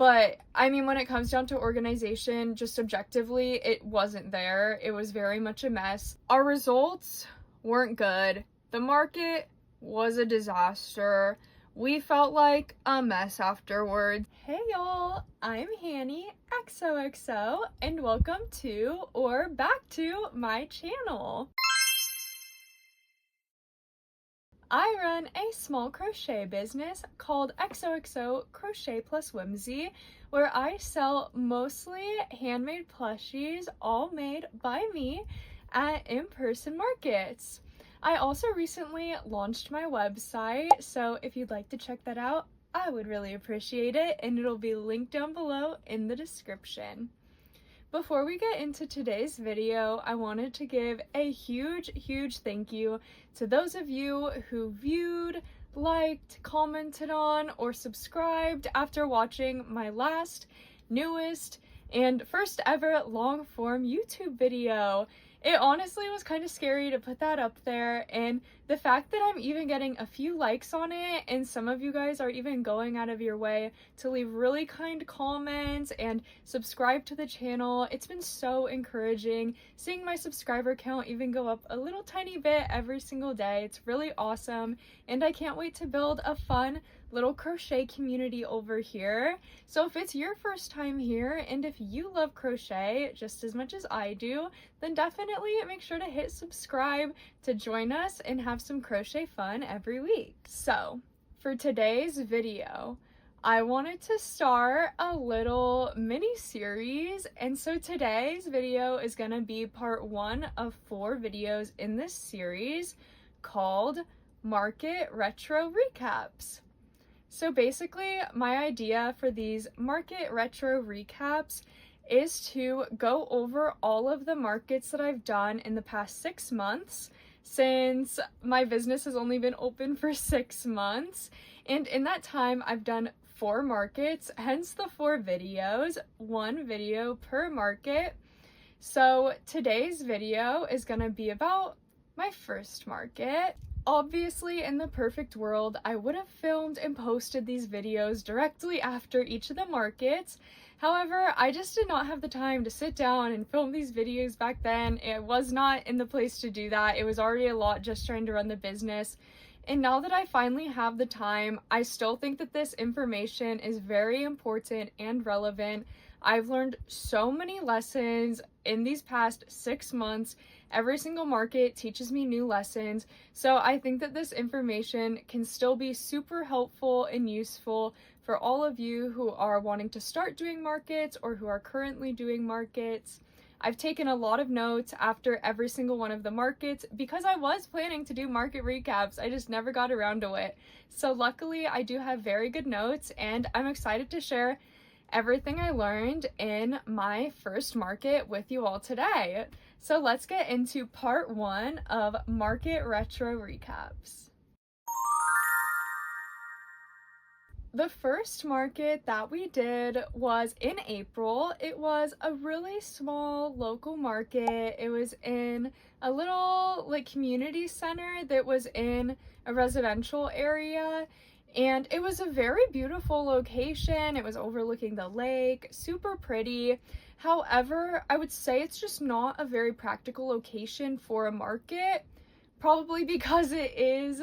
But I mean, when it comes down to organization, just objectively, it wasn't there. It was very much a mess. Our results weren't good. The market was a disaster. We felt like a mess afterwards. Hey y'all, I'm Hanny XOXO and welcome to or back to my channel. I run a small crochet business called XOXO Crochet Plus Whimsy, where I sell mostly handmade plushies, all made by me at in-person markets. I also recently launched my website, so if you'd like to check that out, I would really appreciate it, and it'll be linked down below in the description. Before we get into today's video, I wanted to give a huge thank you to those of you who viewed, liked, commented on, or subscribed after watching my last, newest, and first ever long form YouTube video. It honestly was kind of scary to put that up there, and the fact that I'm even getting a few likes on it, and some of you guys are even going out of your way to leave really kind comments and subscribe to the channel, it's been so encouraging. Seeing my subscriber count even go up a little tiny bit every single day, it's really awesome, and I can't wait to build a fun little crochet community over here. So if it's your first time here, and if you love crochet just as much as I do, then definitely make sure to hit subscribe to join us and have some crochet fun every week. So for today's video, I wanted to start a little mini series, and so today's video is going to be part 1 of 4 videos in this series called Market Retro Recaps. So basically, my idea for these market retro recaps is to go over all of the markets that I've done in the past 6 months, since my business has only been open for 6 months. And in that time, I've done 4 markets, hence the 4 videos, 1 video per market. So today's video is going to be about my first market. Obviously, in the perfect world, I would have filmed and posted these videos directly after each of the markets. However, I just did not have the time to sit down and film these videos back then. It was not in the place to do that. It was already a lot just trying to run the business. And now that I finally have the time, I still think that this information is very important and relevant. I've learned so many lessons in these past 6 months. Every single market teaches me new lessons, so I think that this information can still be super helpful and useful for all of you who are wanting to start doing markets or who are currently doing markets. I've taken a lot of notes after every single one of the markets because I was planning to do market recaps, I just never got around to it. So luckily I do have very good notes, and I'm excited to share everything I learned in my first market with you all today. So let's get into part 1 of Market Retro Recaps. The first market that we did was in April. It was a really small local market. It was in a little community center that was in a residential area. And it was a very beautiful location. It was overlooking the lake, super pretty. However, I would say it's just not a very practical location for a market, probably because it is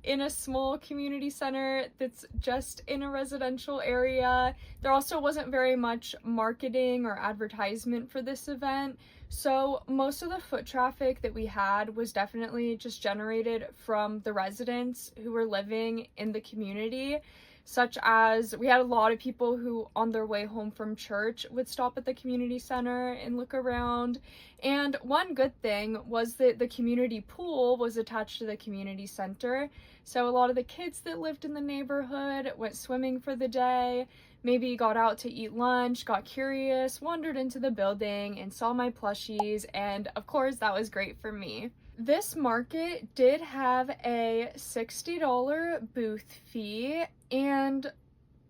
in a small community center that's just in a residential area. There also wasn't very much marketing or advertisement for this event. So most of the foot traffic that we had was definitely just generated from the residents who were living in the community, such as we had a lot of people who on their way home from church would stop at the community center and look around. And one good thing was that the community pool was attached to the community center. So a lot of the kids that lived in the neighborhood went swimming for the day, maybe got out to eat lunch, got curious, wandered into the building and saw my plushies, and of course that was great for me. This market did have a $60 booth fee, and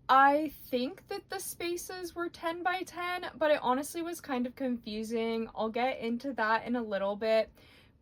I think that the spaces were 10 by 10, but it honestly was kind of confusing. I'll get into that in a little bit.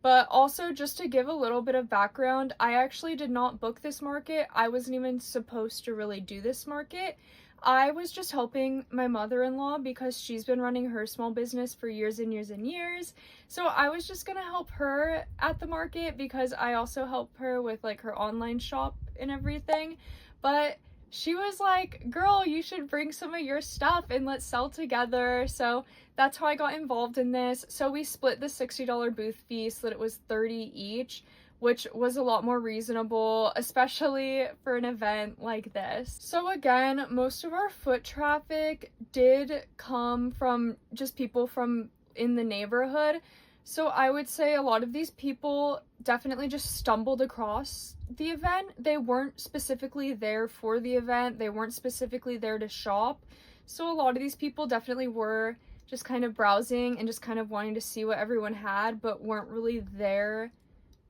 But also, just to give a little bit of background, I actually did not book this market. I wasn't even supposed to really do this market. I was just helping my mother-in-law because she's been running her small business for years and years and years. So I was just gonna help her at the market because I also help her with like her online shop and everything. But she was like, girl, you should bring some of your stuff and let's sell together. So that's how I got involved in this. So we split the $60 booth fee so that it was $30 each, which was a lot more reasonable, especially for an event like this. So again, most of our foot traffic did come from just people from in the neighborhood. So I would say a lot of these people definitely just stumbled across the event. They weren't specifically there for the event. They weren't specifically there to shop. So a lot of these people definitely were just kind of browsing and just kind of wanting to see what everyone had, but weren't really there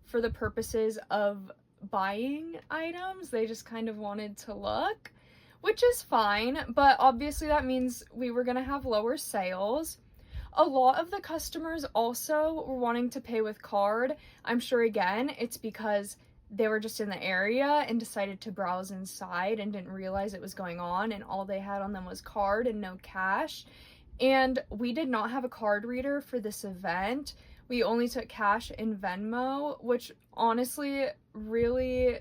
for the purposes of buying items. They just kind of wanted to look, which is fine, but obviously that means we were gonna have lower sales. A lot of the customers also were wanting to pay with card. I'm sure again, it's because they were just in the area and decided to browse inside and didn't realize it was going on, and all they had on them was card and no cash. And we did not have a card reader for this event. We only took cash and Venmo, which honestly really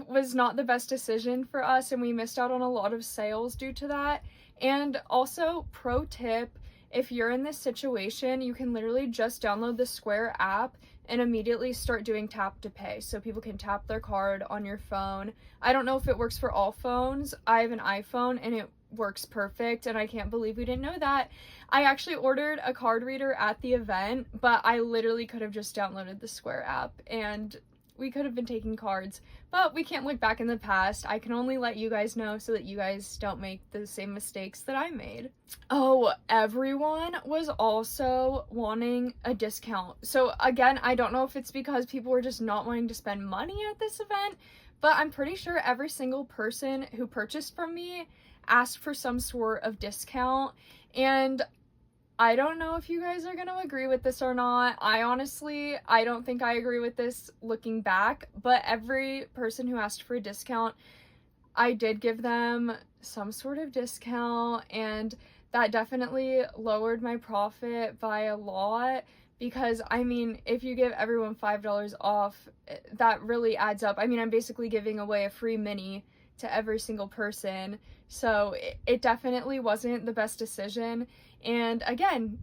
was not the best decision for us, and we missed out on a lot of sales due to that. And also, pro tip, if you're in this situation, you can literally just download the Square app and immediately start doing tap to pay. So people can tap their card on your phone. I don't know if it works for all phones. I have an iPhone and it works perfect, and I can't believe we didn't know that. I actually ordered a card reader at the event, but I literally could have just downloaded the Square app and we could have been taking cards, but we can't look back in the past. I can only let you guys know so that you guys don't make the same mistakes that I made. Oh, everyone was also wanting a discount. So again, I don't know if it's because people were just not wanting to spend money at this event, but I'm pretty sure every single person who purchased from me asked for some sort of discount. And I don't know if you guys are going to agree with this or not. I don't think I agree with this looking back, but every person who asked for a discount, I did give them some sort of discount, and that definitely lowered my profit by a lot because, I mean, if you give everyone $5 off, that really adds up. I mean, I'm basically giving away a free mini to every single person, so it definitely wasn't the best decision. And again,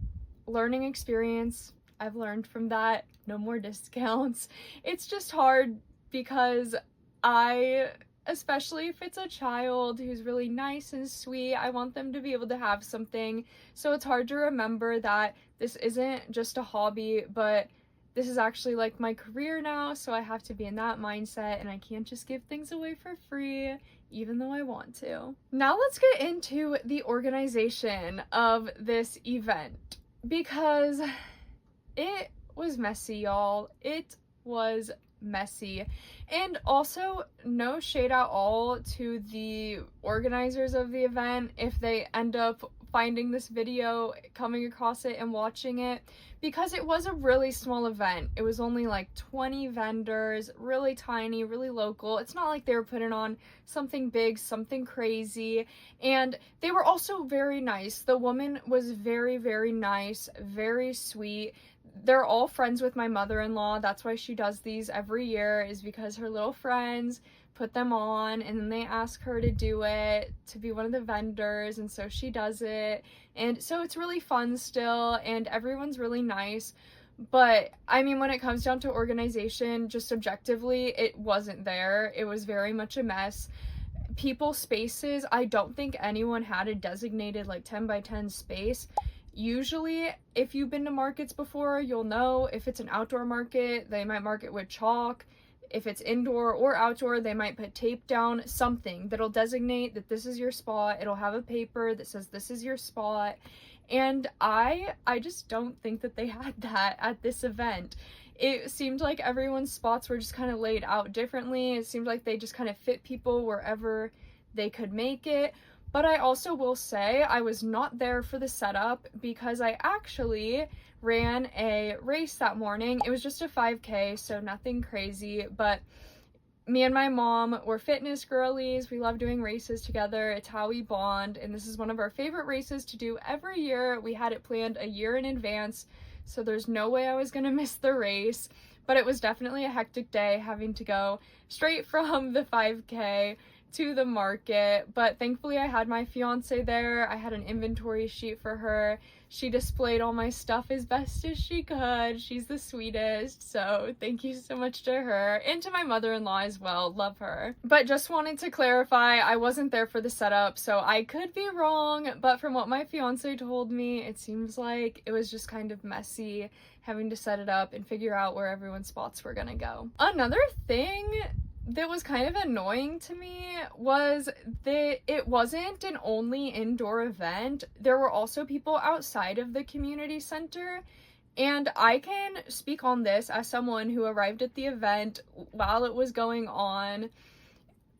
learning experience, I've learned from that, no more discounts. It's just hard because especially if it's a child who's really nice and sweet, I want them to be able to have something. So it's hard to remember that this isn't just a hobby, but this is actually like my career now, so I have to be in that mindset, and I can't just give things away for free, even though I want to. Now let's get into the organization of this event, because it was messy, y'all. It was messy. And also, no shade at all to the organizers of the event if they end up finding this video, coming across it and watching it, because it was a really small event. It was only like 20 vendors, really tiny, really local. It's not like they were putting on something big, something crazy. And they were also very nice. The woman was very, very nice, very sweet. They're all friends with my mother-in-law. That's why she does these every year, is because her little friends put them on, and then they ask her to do it, to be one of the vendors, and so she does it. And so it's really fun still, and everyone's really nice. But I mean, when it comes down to organization, just objectively, it wasn't there. It was very much a mess. People spaces, I don't think anyone had a designated like 10 by 10 space. Usually, if you've been to markets before, you'll know if it's an outdoor market, they might mark it with chalk. If it's indoor or outdoor, they might put tape down, something that'll designate that this is your spot. It'll have a paper that says this is your spot. And I just don't think that they had that at this event. It seemed like everyone's spots were just kind of laid out differently. It seemed like they just kind of fit people wherever they could make it. But I also will say I was not there for the setup because I actually ran a race that morning. It was just a 5K, so nothing crazy, but me and my mom were fitness girlies. We love doing races together. It's how we bond, and this is one of our favorite races to do every year. We had it planned a year in advance, so there's no way I was gonna miss the race, but it was definitely a hectic day having to go straight from the 5K to the market. But thankfully I had my fiance there. I had an inventory sheet for her. She displayed all my stuff as best as she could. She's the sweetest, so thank you so much to her, and to my mother-in-law as well. Love her. But just wanted to clarify, I wasn't there for the setup, so I could be wrong, but from what my fiance told me, it seems like it was just kind of messy having to set it up and figure out where everyone's spots were gonna go. Another thing that was kind of annoying to me was that it wasn't an only indoor event. There were also people outside of the community center, and I can speak on this as someone who arrived at the event while it was going on.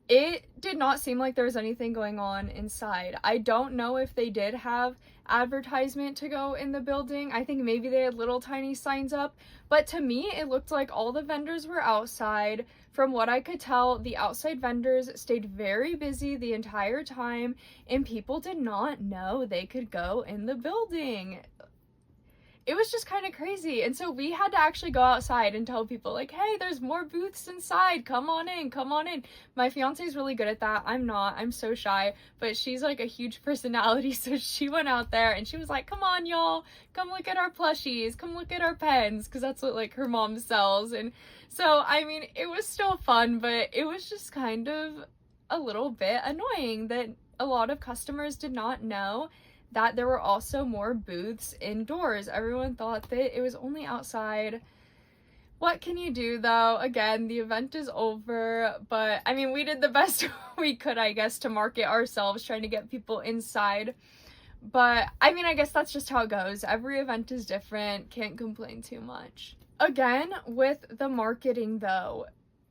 It did not seem like there was anything going on inside. I don't know if they did have advertisement to go in the building. I think maybe they had little tiny signs up, but to me it looked like all the vendors were outside. From what I could tell, the outside vendors stayed very busy the entire time, and people did not know they could go in the building. It was just kind of crazy, and so we had to actually go outside and tell people, like, hey, there's more booths inside, come on in, come on in. My fiance is really good at that. I'm not. I'm so shy, but she's like a huge personality, so she went out there and she was like, come on, y'all, come look at our plushies, come look at our pens, because that's what like her mom sells. And so I mean, it was still fun, but it was just kind of a little bit annoying that a lot of customers did not know that there were also more booths indoors. Everyone thought that it was only outside. What can you do though? Again, the event is over, but I mean, we did the best we could, I guess, to market ourselves, trying to get people inside. But I mean, I guess that's just how it goes. Every event is different, can't complain too much. Again, with the marketing though,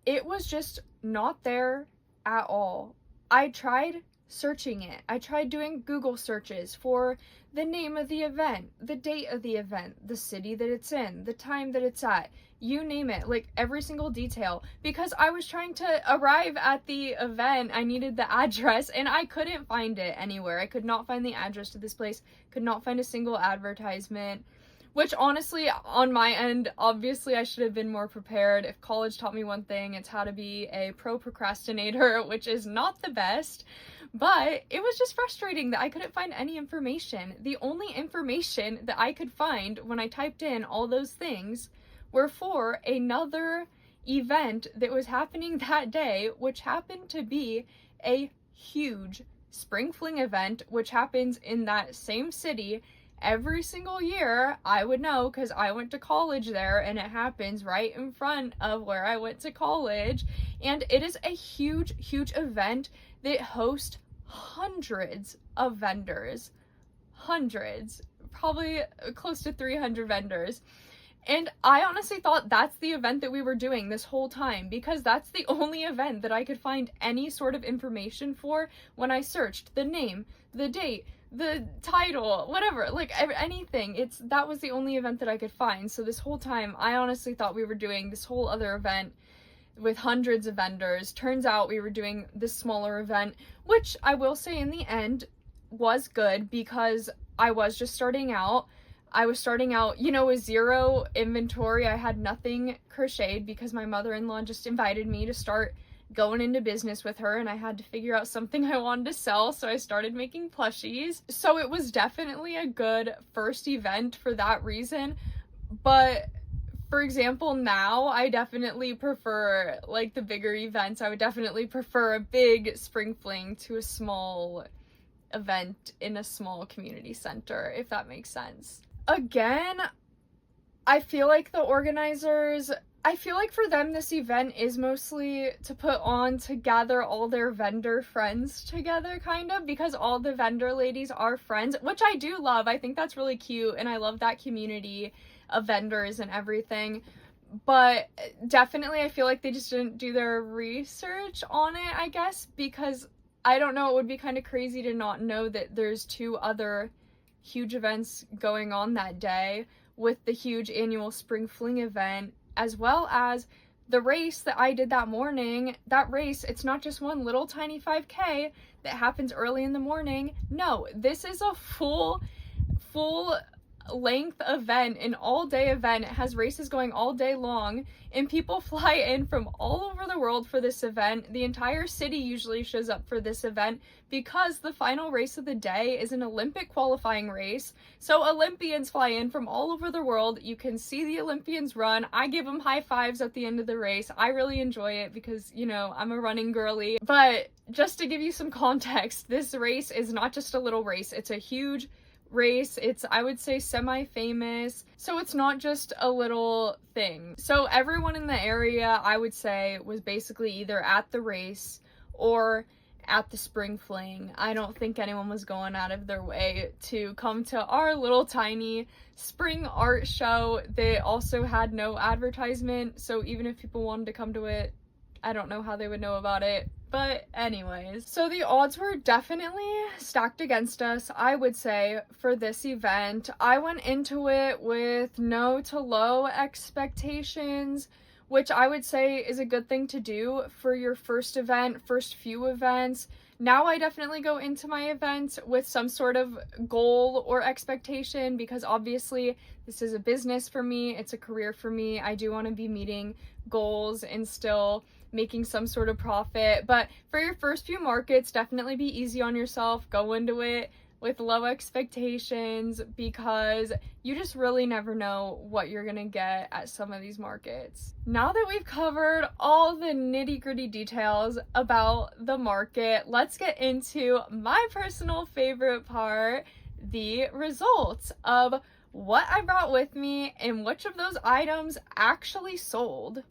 it was just not there at all. I tried searching it. I tried doing Google searches for the name of the event, the date of the event, the city that it's in, the time that it's at, you name it, like every single detail, because I was trying to arrive at the event. I needed the address and I couldn't find it anywhere. I could not find the address to this place, could not find a single advertisement, which honestly, on my end, obviously I should have been more prepared. If college taught me one thing, it's how to be a pro procrastinator, which is not the best. But it was just frustrating that I couldn't find any information. The only information that I could find when I typed in all those things were for another event that was happening that day, which happened to be a huge spring fling event, which happens in that same city every single year. I would know because I went to college there, and it happens right in front of where I went to college. And it is a huge, huge event that hosts hundreds of vendors. Hundreds. Probably close to 300 vendors. And I honestly thought that's the event that we were doing this whole time, because that's the only event that I could find any sort of information for when I searched the name, the date, the title, whatever, like anything. That was the only event that I could find. So this whole time I honestly thought we were doing this whole other event with hundreds of vendors. Turns out we were doing this smaller event, which I will say in the end was good, because I was just starting out. I was starting out, with zero inventory. I had nothing crocheted because my mother-in-law just invited me to start going into business with her, and I had to figure out something I wanted to sell, so I started making plushies. So it was definitely a good first event for that reason. But for example, now I definitely prefer like the bigger events. I would definitely prefer a big spring fling to a small event in a small community center, if that makes sense. Again, I feel like the organizers, I feel like for them this event is mostly to put on to gather all their vendor friends together, kind of, because all the vendor ladies are friends, which I do love. I think that's really cute, and I love that community of vendors and everything. But definitely I feel like they just didn't do their research on it, I guess, because I don't know, it would be kind of crazy to not know that there's 2 other huge events going on that day, with the huge annual spring fling event, as well as the race that I did that morning, that race, it's not just one little tiny 5K that happens early in the morning. No, this is a full length event, an all-day event. It has races going all day long, and people fly in from all over the world for this event. The entire city usually shows up for this event because the final race of the day is an Olympic qualifying race. So Olympians fly in from all over the world. You can see the Olympians run. I give them high fives at the end of the race. I really enjoy it because, you know, I'm a running girly. But just to give you some context, this race is not just a little race. It's a huge race. It's, I would say, semi-famous, so it's not just a little thing. So everyone in the area, I would say, was basically either at the race or at the spring fling. I don't think anyone was going out of their way to come to our little tiny spring art show. They also had no advertisement, so even if people wanted to come to it, I don't know how they would know about it. But anyways, so the odds were definitely stacked against us, I would say, for this event. I went into it with no to low expectations, which I would say is a good thing to do for your first event, first few events. Now I definitely go into my events with some sort of goal or expectation because obviously this is a business for me, it's a career for me. I do want to be meeting goals and still making some sort of profit. But for your first few markets, definitely be easy on yourself. Go into it with low expectations because you just really never know what you're gonna get at some of these markets. Now that we've covered all the nitty-gritty details about the market, let's get into my personal favorite part, the results of what I brought with me and which of those items actually sold.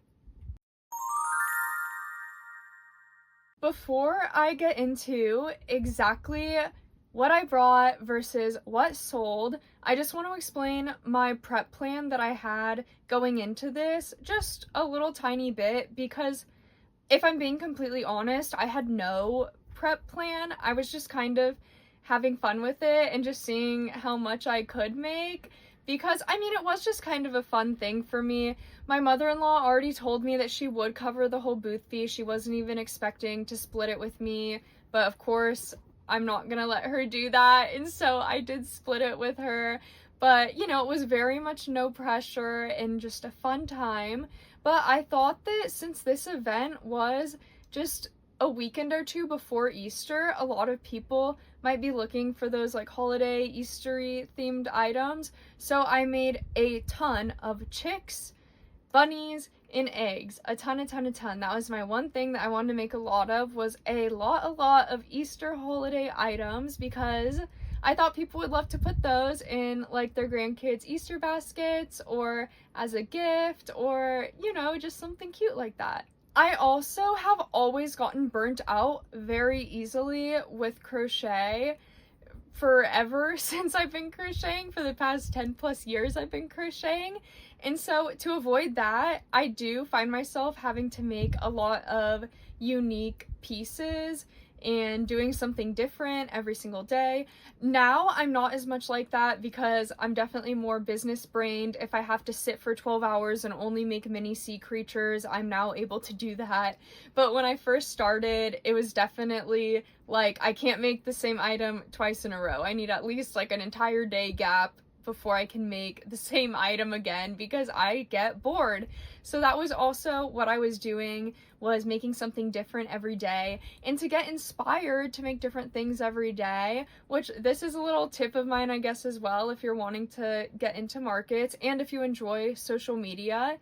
Before I get into exactly what I brought versus what sold, I just want to explain my prep plan that I had going into this just a little tiny bit, because if I'm being completely honest, I had no prep plan. I was just kind of having fun with it and just seeing how much I could make, because I mean, it was just kind of a fun thing for me. My mother-in-law already told me that she would cover the whole booth fee. She wasn't even expecting to split it with me, but of course I'm not gonna let her do that, and so I did split it with her. But you know, it was very much no pressure and just a fun time. But I thought that since this event was just a weekend or two before Easter, a lot of people might be looking for those like holiday Eastery themed items. So I made a ton of chicks, bunnies, and eggs. A ton. That was my one thing that I wanted to make a lot of, was a lot of Easter holiday items, because I thought people would love to put those in like their grandkids' Easter baskets or as a gift, or you know, just something cute like that. I also have always gotten burnt out very easily with crochet forever since I've been crocheting. For the past 10 plus years I've been crocheting, and so to avoid that, I do find myself having to make a lot of unique pieces and doing something different every single day. Now I'm not as much like that because I'm definitely more business brained. If I have to sit for 12 hours and only make mini sea creatures, I'm now able to do that. But when I first started, it was definitely like, I can't make the same item twice in a row. I need at least like an entire day gap before I can make the same item again, because I get bored. So that was also what I was doing, was making something different every day, and to get inspired to make different things every day, which this is a little tip of mine, I guess, as well, if you're wanting to get into markets and if you enjoy social media,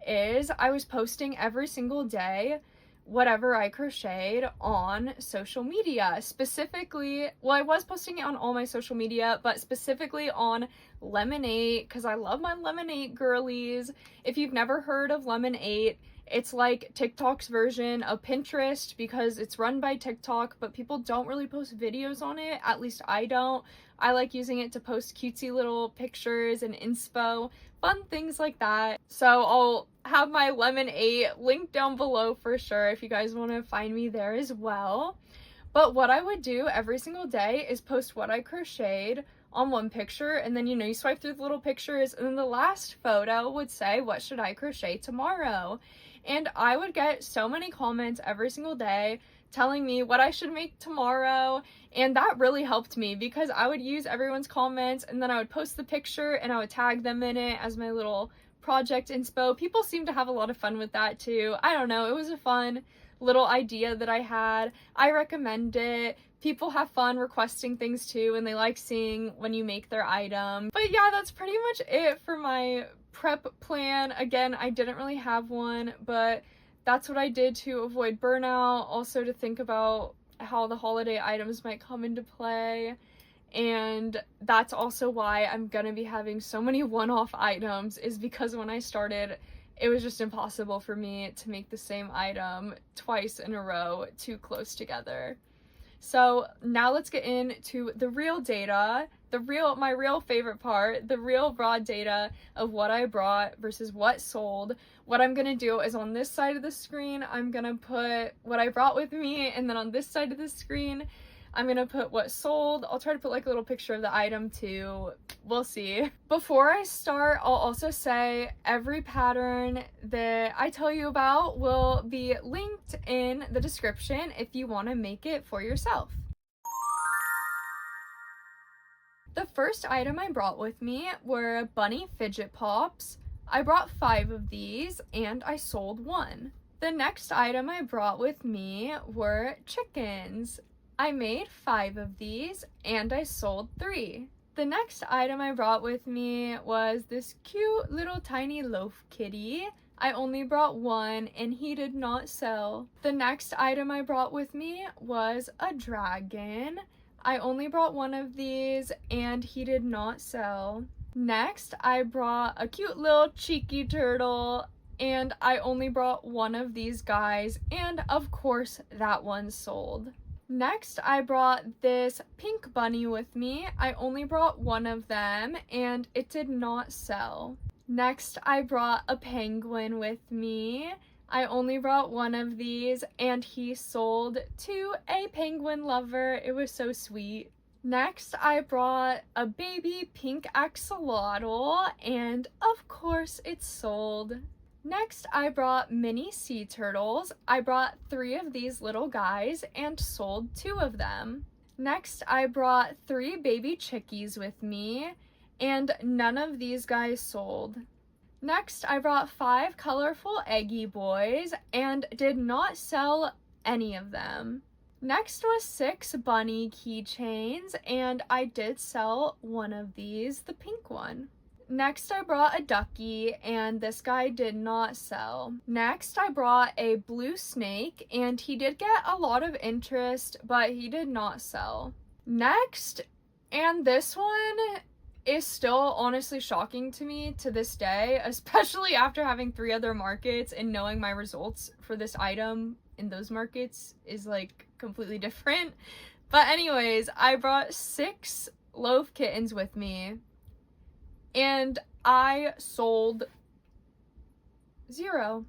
is I was posting every single day whatever I crocheted on social media. Specifically, well, I was posting it on all my social media, but specifically on Lemon8, because I love my Lemon8 girlies. If you've never heard of Lemon8, it's like TikTok's version of Pinterest, because it's run by TikTok, but people don't really post videos on it. At least I don't. I like using it to post cutesy little pictures and inspo, fun things like that. So I'll have my Lemon8 linked down below for sure if you guys want to find me there as well. But what I would do every single day is post what I crocheted on one picture, and then, you know, you swipe through the little pictures, and then the last photo would say, what should I crochet tomorrow? and I would get so many comments every single day telling me what I should make tomorrow, and that really helped me because I would use everyone's comments and then I would post the picture and I would tag them in it as my little project inspo. People seem to have a lot of fun with that too. I don't know, it was a fun little idea that I had. I recommend it. People have fun requesting things too, and they like seeing when you make their item. But yeah, that's pretty much it for my prep plan. Again, I didn't really have one, but that's what I did to avoid burnout, also to think about how the holiday items might come into play. And that's also why I'm gonna be having so many one-off items, is because when I started, it was just impossible for me to make the same item twice in a row too close together. So now let's get into the real data, my real favorite part, the real raw data of what I brought versus what sold. What I'm gonna do is on this side of the screen, I'm gonna put what I brought with me, and then on this side of the screen, I'm gonna put what sold. I'll try to put like a little picture of the item too. We'll see. Before I start, I'll also say every pattern that I tell you about will be linked in the description if you want to make it for yourself. The first item I brought with me were bunny fidget pops. I brought 5 of these and I sold 1. The next item I brought with me were chickens. I made 5 of these and I sold 3. The next item I brought with me was this cute little tiny loaf kitty. I only brought 1 and he did not sell. The next item I brought with me was a dragon. I only brought 1 of these and he did not sell. Next, I brought a cute little cheeky turtle and I only brought 1 of these guys, and of course that one sold. Next, I brought this pink bunny with me. I only brought 1 of them and it did not sell. Next, I brought a penguin with me. I only brought 1 of these and he sold to a penguin lover. It was so sweet. Next, I brought a baby pink axolotl and of course it sold. Next, I brought mini sea turtles. I brought 3 of these little guys and sold 2 of them. Next, I brought 3 baby chickies with me, and none of these guys sold. Next, I brought 5 colorful eggy boys and did not sell any of them. Next was 6 bunny keychains, and I did sell 1 of these, the pink one. Next, I brought a ducky, and this guy did not sell. Next, I brought a blue snake, and he did get a lot of interest, but he did not sell. Next, and this one is still honestly shocking to me to this day, especially after having 3 other markets and knowing my results for this item in those markets is like completely different. But anyways, I brought 6 loaf kittens with me. And I sold 0.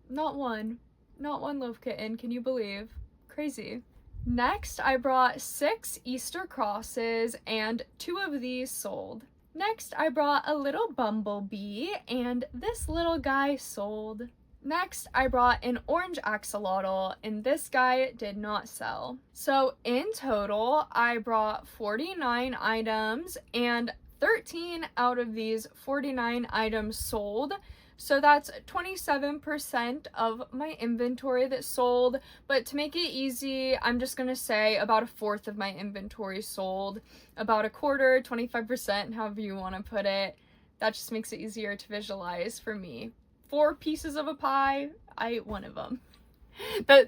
Not one loaf kitten, can you believe? Crazy. Next, I brought 6 Easter crosses and 2 of these sold. Next, I brought a little bumblebee and this little guy sold. Next, I brought an orange axolotl and this guy did not sell. So in total, I brought 49 items and 13 out of these 49 items sold. So that's 27% of my inventory that sold. But to make it easy, I'm just gonna say about 1/4 of my inventory sold. About 1/4, 25%, however you wanna put it. That just makes it easier to visualize for me. 4 pieces of a pie, I ate 1 of them.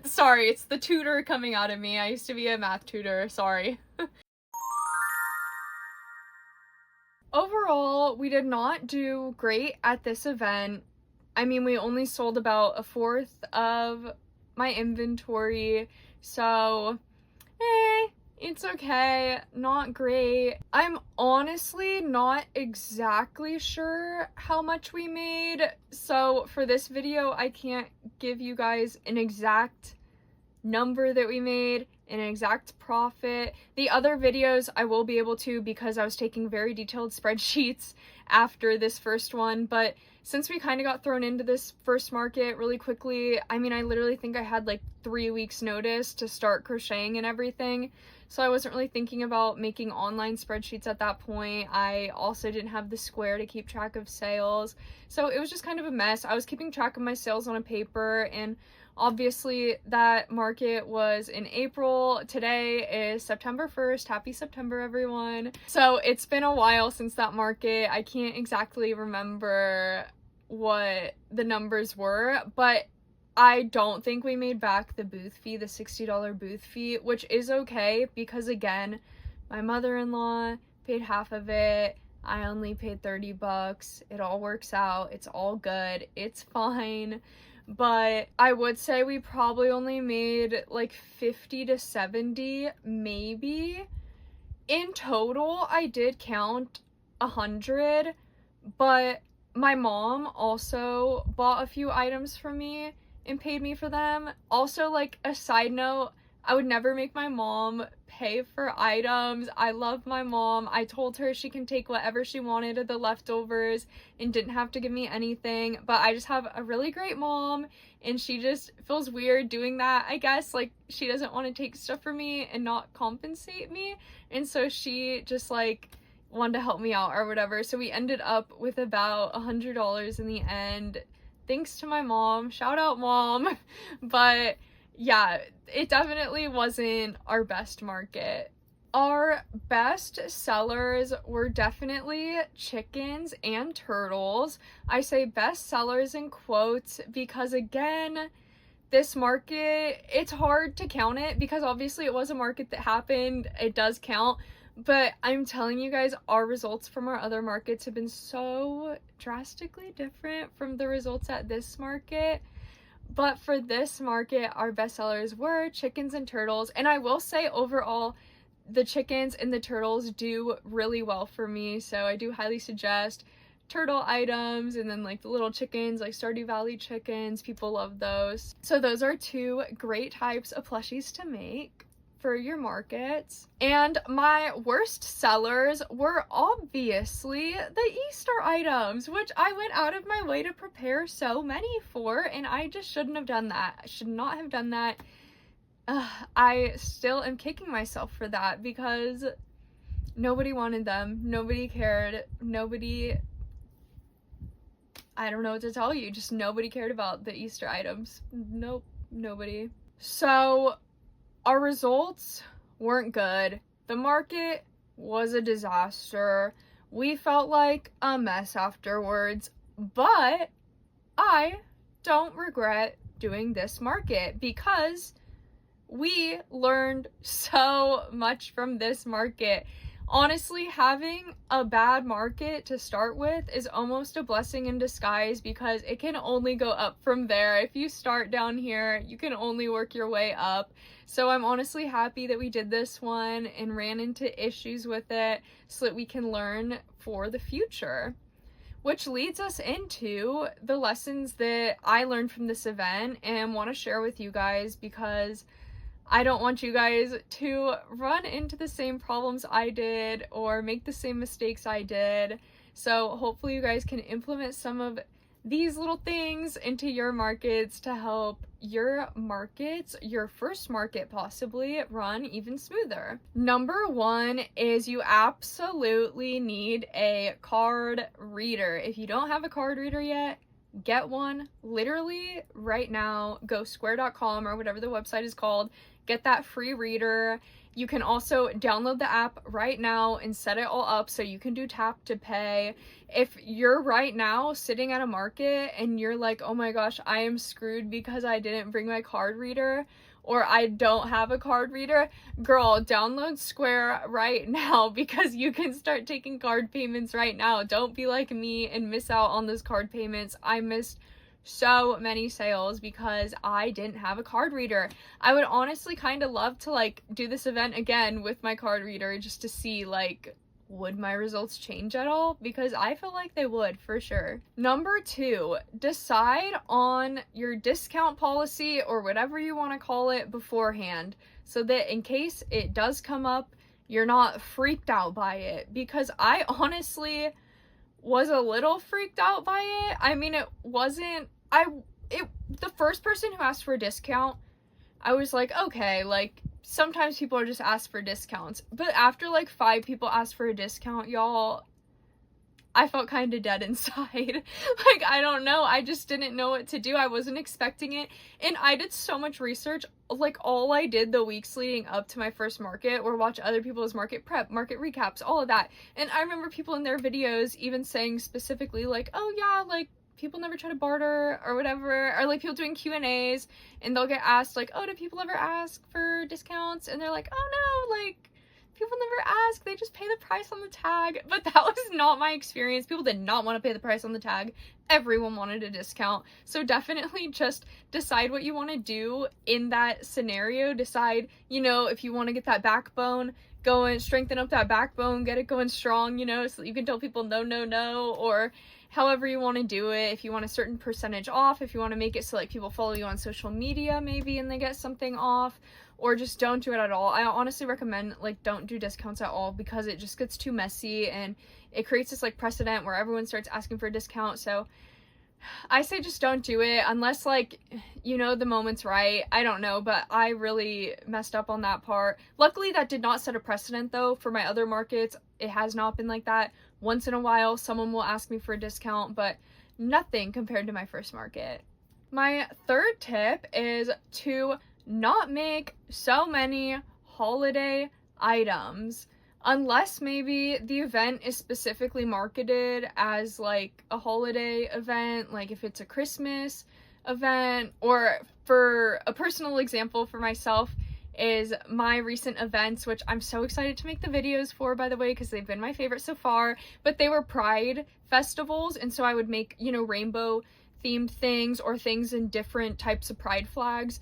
Sorry, it's the tutor coming out of me. I used to be a math tutor, sorry. Overall, we did not do great at this event. I mean, we only sold about 1/4 of my inventory, so it's okay, not great. I'm honestly not exactly sure how much we made, so for this video, I can't give you guys an exact number that we made. an exact profit. The other videos I will be able to, because I was taking very detailed spreadsheets after this first one, but since we kind of got thrown into this first market really quickly, I mean, I literally think I had like 3 weeks notice to start crocheting and everything, so I wasn't really thinking about making online spreadsheets at that point. I also didn't have the square to keep track of sales, so it was just kind of a mess. I was keeping track of my sales on a paper, and obviously that market was in April. Today is September 1st. Happy September, everyone. So it's been a while since that market. I can't exactly remember what the numbers were, but I don't think we made back the booth fee, the $60 booth fee, which is okay because, again, my mother-in-law paid half of it. I only paid $30. It all works out. It's all good. It's fine. But I would say we probably only made like 50 to 70, maybe. In total, I did count 100, but my mom also bought a few items from me and paid me for them. Also, like, a side note, I would never make my mom pay for items. I love my mom. I told her she can take whatever she wanted of the leftovers and didn't have to give me anything, but I just have a really great mom, and she just feels weird doing that, I guess. Like, she doesn't want to take stuff from me and not compensate me, and so she just, like, wanted to help me out or whatever. So we ended up with about $100 in the end, thanks to my mom. Shout out, Mom. But yeah, it definitely wasn't our best market. Our best sellers were definitely chickens and turtles. I say best sellers in quotes because, again, this market, it's hard to count it because obviously it was a market that happened. It does count. But I'm telling you guys, our results from our other markets have been so drastically different from the results at this market. But for this market, our best sellers were chickens and turtles. And I will say, overall, the chickens and the turtles do really well for me. So I do highly suggest turtle items, and then like the little chickens, like Stardew Valley chickens. People love those. So those are 2 great types of plushies to make for your markets. And my worst sellers were obviously the Easter items, which I went out of my way to prepare so many for, and I just shouldn't have done that. I should not have done that. I still am kicking myself for that because nobody wanted them. Nobody cared. Nobody, I don't know what to tell you. Just nobody cared about the Easter items. Nope, nobody. So our results weren't good. The market was a disaster. We felt like a mess afterwards, but I don't regret doing this market because we learned so much from this market. Honestly, having a bad market to start with is almost a blessing in disguise because it can only go up from there. If you start down here, you can only work your way up. So I'm honestly happy that we did this one and ran into issues with it so that we can learn for the future. Which leads us into the lessons that I learned from this event and want to share with you guys because I don't want you guys to run into the same problems I did or make the same mistakes I did. So hopefully you guys can implement some of these little things into your markets to help your markets, your first market possibly, run even smoother. Number 1 is you absolutely need a card reader. If you don't have a card reader yet, get one literally right now. Go square.com or whatever the website is called. Get that free reader. You can also download the app right now and set it all up so you can do tap to pay. If you're right now sitting at a market and you're like, oh my gosh, I am screwed because I didn't bring my card reader, or I don't have a card reader, girl, download Square right now because you can start taking card payments right now. Don't be like me and miss out on those card payments. I missed so many sales because I didn't have a card reader. I would honestly kind of love to like do this event again with my card reader just to see like, would my results change at all? Because I feel like they would for sure. Number 2, decide on your discount policy or whatever you want to call it beforehand. so that in case it does come up, you're not freaked out by it, because I honestly was a little freaked out by it. I mean, it wasn't, the first person who asked for a discount, I was like, okay, like, sometimes people are just asked for discounts. But after like 5 people asked for a discount, y'all, I felt kind of dead inside. Like, I don't know. I just didn't know what to do. I wasn't expecting it. And I did so much research. Like, all I did the weeks leading up to my first market were watch other people's market prep, market recaps, all of that. And I remember people in their videos even saying specifically, like, oh yeah, like, people never try to barter or whatever, or like people doing Q&As and they'll get asked like, oh, do people ever ask for discounts? And they're like, oh no, like, people never ask, they just pay the price on the tag. But that was not my experience. People did not want to pay the price on the tag. Everyone wanted a discount. So definitely just decide what you want to do in that scenario. Decide, you know, if you want to get that backbone going, strengthen up that backbone, get it going strong, you know, so that you can tell people no, no, no, or however you want to do it. If you want a certain percentage off, if you want to make it so like people follow you on social media maybe and they get something off, or just don't do it at all. I honestly recommend like don't do discounts at all, because it just gets too messy and it creates this like precedent where everyone starts asking for a discount. So I say just don't do it unless like, you know, the moment's right. I don't know, but I really messed up on that part. Luckily that did not set a precedent though for my other markets. It has not been like that. Once in a while someone will ask me for a discount, but nothing compared to my first market. My third tip is to not make so many holiday items, unless maybe the event is specifically marketed as like a holiday event, like if it's a Christmas event. Or for a personal example for myself is my recent events, which I'm so excited to make the videos for, by the way, because they've been my favorite so far. But they were Pride festivals, and so I would make, you know, rainbow themed things or things in different types of pride flags.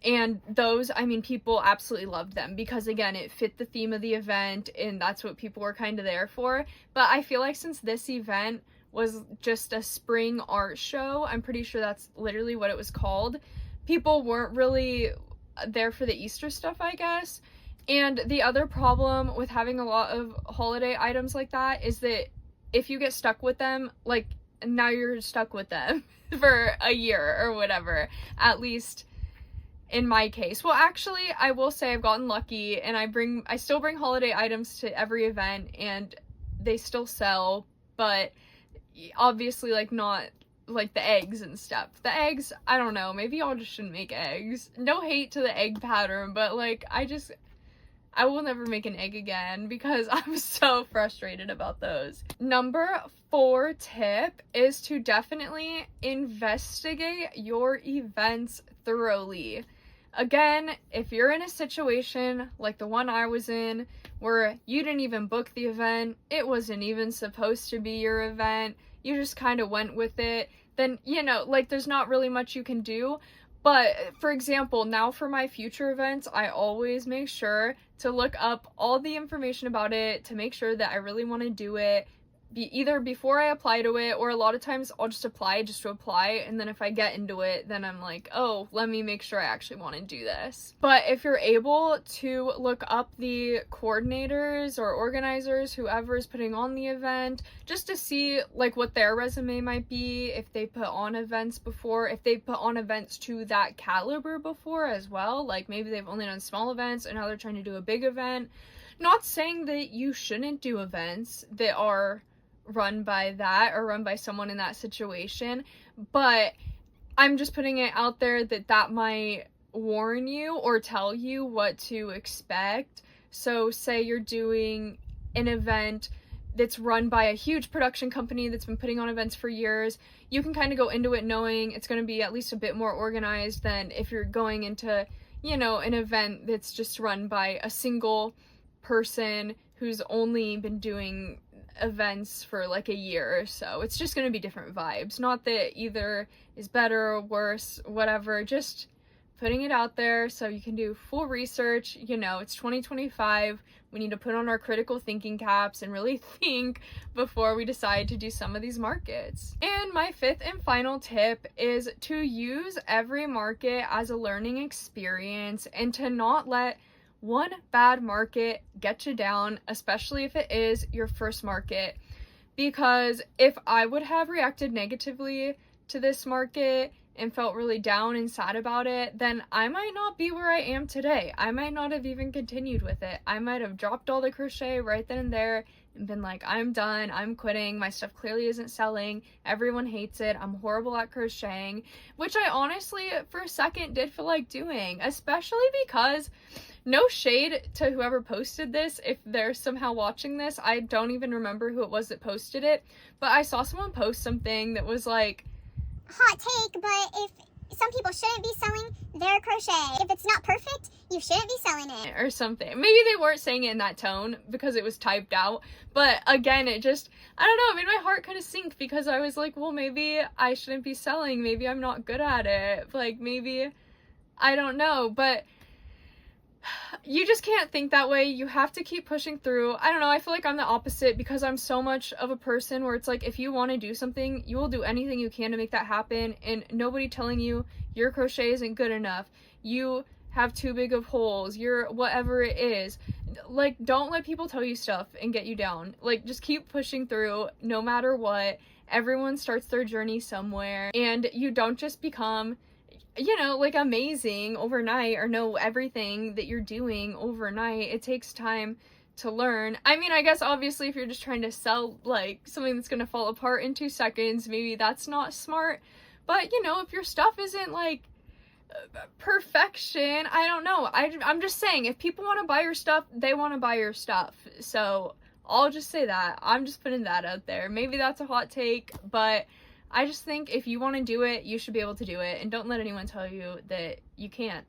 And those, I mean, people absolutely loved them because, again, it fit the theme of the event and that's what people were kind of there for. But I feel like since this event was just a spring art show, I'm pretty sure that's literally what it was called, people weren't really there for the Easter stuff, I guess. And the other problem with having a lot of holiday items like that is that if you get stuck with them, like, now you're stuck with them for a year or whatever, at least in my case. Well, actually, I will say I've gotten lucky and I still bring holiday items to every event and they still sell, but obviously like not like the eggs and stuff. The eggs, I don't know, maybe y'all just shouldn't make eggs. No hate to the egg pattern, but like I will never make an egg again because I'm so frustrated about those. Number 4 tip is to definitely investigate your events thoroughly. Again, if you're in a situation like the one I was in, where you didn't even book the event, it wasn't even supposed to be your event, you just kind of went with it, then, you know, like, there's not really much you can do. But, for example, now for my future events, I always make sure to look up all the information about it to make sure that I really want to do it, either before I apply to it, or a lot of times I'll just apply just to apply, and then if I get into it, then I'm like, oh, let me make sure I actually want to do this. But if you're able to look up the coordinators or organizers, whoever is putting on the event, just to see like what their resume might be, if they put on events before, if they put on events to that caliber before as well, like maybe they've only done small events and now they're trying to do a big event. Not saying that you shouldn't do events that are run by that or run by someone in that situation, but I'm just putting it out there that that might warn you or tell you what to expect. So say you're doing an event that's run by a huge production company that's been putting on events for years, you can kind of go into it knowing it's going to be at least a bit more organized than if you're going into, you know, an event that's just run by a single person who's only been doing events for like a year or so. It's just going to be different vibes. Not that either is better or worse, whatever, just putting it out there so you can do full research. You know, it's 2025. We need to put on our critical thinking caps and really think before we decide to do some of these markets. And my 5th and final tip is to use every market as a learning experience and to not let one bad market get you down, especially if it is your first market. Because if I would have reacted negatively to this market and felt really down and sad about it, then I might not be where I am today. I might not have even continued with it. I might have dropped all the crochet right then and there and been like, I'm done, I'm quitting, my stuff clearly isn't selling, everyone hates it, I'm horrible at crocheting, which I honestly for a second did feel like doing, especially because, no shade to whoever posted this, if they're somehow watching this, I don't even remember who it was that posted it, but I saw someone post something that was like, hot take, but if some people shouldn't be selling their crochet, if it's not perfect, you shouldn't be selling it. Or something. Maybe they weren't saying it in that tone because it was typed out, but again, it just, I don't know, it made my heart kind of sink because I was like, well, maybe I shouldn't be selling, maybe I'm not good at it, like maybe, I don't know, but you just can't think that way. You have to keep pushing through. I don't know, I feel like I'm the opposite because I'm so much of a person where it's like, if you want to do something, you will do anything you can to make that happen, and nobody telling you your crochet isn't good enough, you have too big of holes, you're whatever it is. Like, don't let people tell you stuff and get you down. Like, just keep pushing through no matter what. Everyone starts their journey somewhere, and you don't just become, you know, like amazing overnight or know everything that you're doing overnight. It takes time to learn. I mean, I guess obviously if you're just trying to sell like something that's gonna fall apart in 2 seconds, maybe that's not smart. But you know, if your stuff isn't like perfection, I don't know. I'm just saying, if people want to buy your stuff, they want to buy your stuff. So I'll just say that. I'm just putting that out there. Maybe that's a hot take, but I just think if you want to do it, you should be able to do it, and don't let anyone tell you that you can't.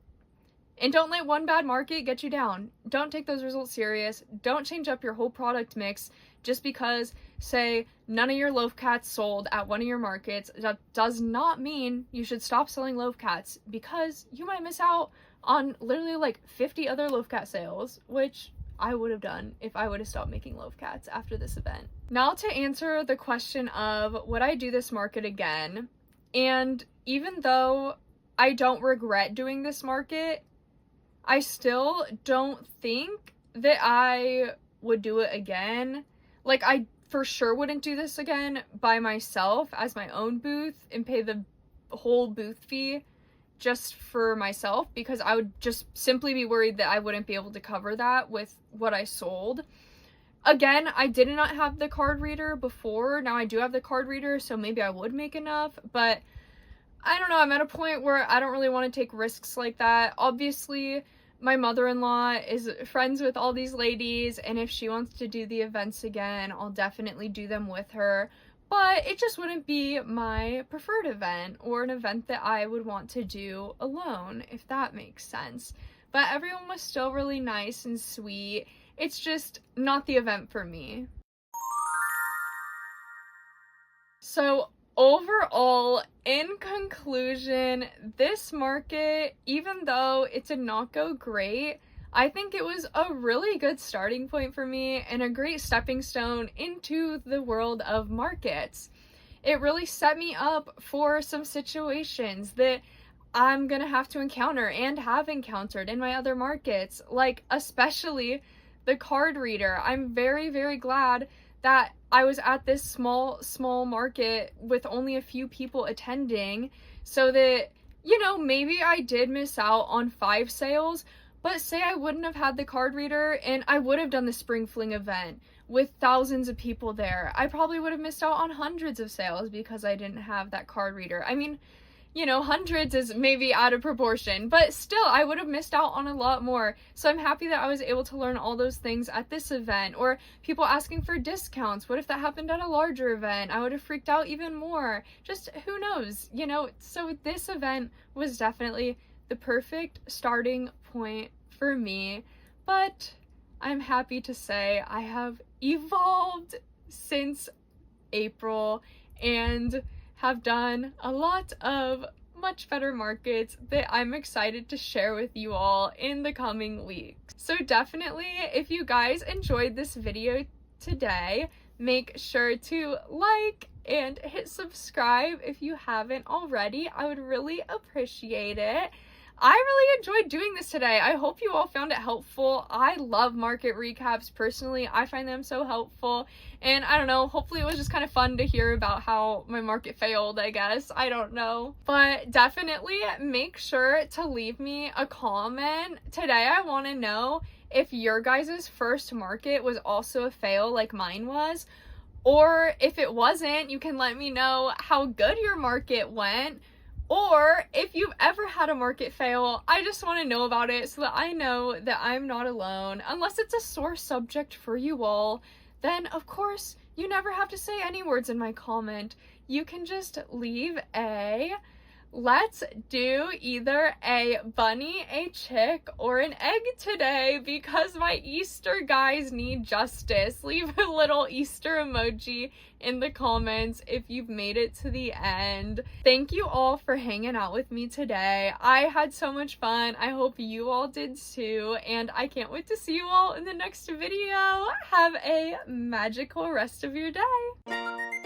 And don't let one bad market get you down. Don't take those results serious. Don't change up your whole product mix just because, say, none of your loaf cats sold at one of your markets. That does not mean you should stop selling loaf cats, because you might miss out on literally like 50 other loaf cat sales, which I would have done if I would have stopped making loaf cats after this event. Now to answer the question of would I do this market again, and even though I don't regret doing this market, I still don't think that I would do it again. Like, I for sure wouldn't do this again by myself as my own booth and pay the whole booth fee just for myself, because I would just simply be worried that I wouldn't be able to cover that with what I sold. Again, I did not have the card reader before. Now I do have the card reader, so maybe I would make enough, but I don't know, I'm at a point where I don't really want to take risks like that. Obviously, my mother-in-law is friends with all these ladies, and if she wants to do the events again, I'll definitely do them with her. But it just wouldn't be my preferred event, or an event that I would want to do alone, if that makes sense. But everyone was still really nice and sweet. It's just not the event for me. So overall, in conclusion, this market, even though it did not go great, I think it was a really good starting point for me and a great stepping stone into the world of markets. It really set me up for some situations that I'm gonna have to encounter and have encountered in my other markets, like especially the card reader. I'm very, very glad that I was at this small market with only a few people attending, so that, you know, maybe I did miss out on 5 sales, but say I wouldn't have had the card reader and I would have done the Spring Fling event with thousands of people there, I probably would have missed out on hundreds of sales because I didn't have that card reader. I mean, you know, hundreds is maybe out of proportion, but still, I would have missed out on a lot more. So I'm happy that I was able to learn all those things at this event. Or people asking for discounts. What if that happened at a larger event? I would have freaked out even more. Just who knows, you know? So this event was definitely the perfect starting point for me. But I'm happy to say I have evolved since April and have done a lot of much better markets that I'm excited to share with you all in the coming weeks. So definitely, if you guys enjoyed this video today, make sure to like and hit subscribe if you haven't already. I would really appreciate it. I really enjoyed doing this today. I hope you all found it helpful. I love market recaps. Personally, I find them so helpful. And I don't know, hopefully it was just kind of fun to hear about how my market failed, I guess. I don't know. But definitely make sure to leave me a comment. Today I want to know if your guys' first market was also a fail like mine was. Or if it wasn't, you can let me know how good your market went. Or if you've ever had a market fail, I just want to know about it so that I know that I'm not alone. Unless it's a sore subject for you all, then of course you never have to say any words in my comment. You can just leave a let's do either a bunny, a chick, or an egg today because my Easter guys need justice. Leave a little Easter emoji in the comments if you've made it to the end. Thank you all for hanging out with me today. I had so much fun. I hope you all did too, and I can't wait to see you all in the next video. Have a magical rest of your day.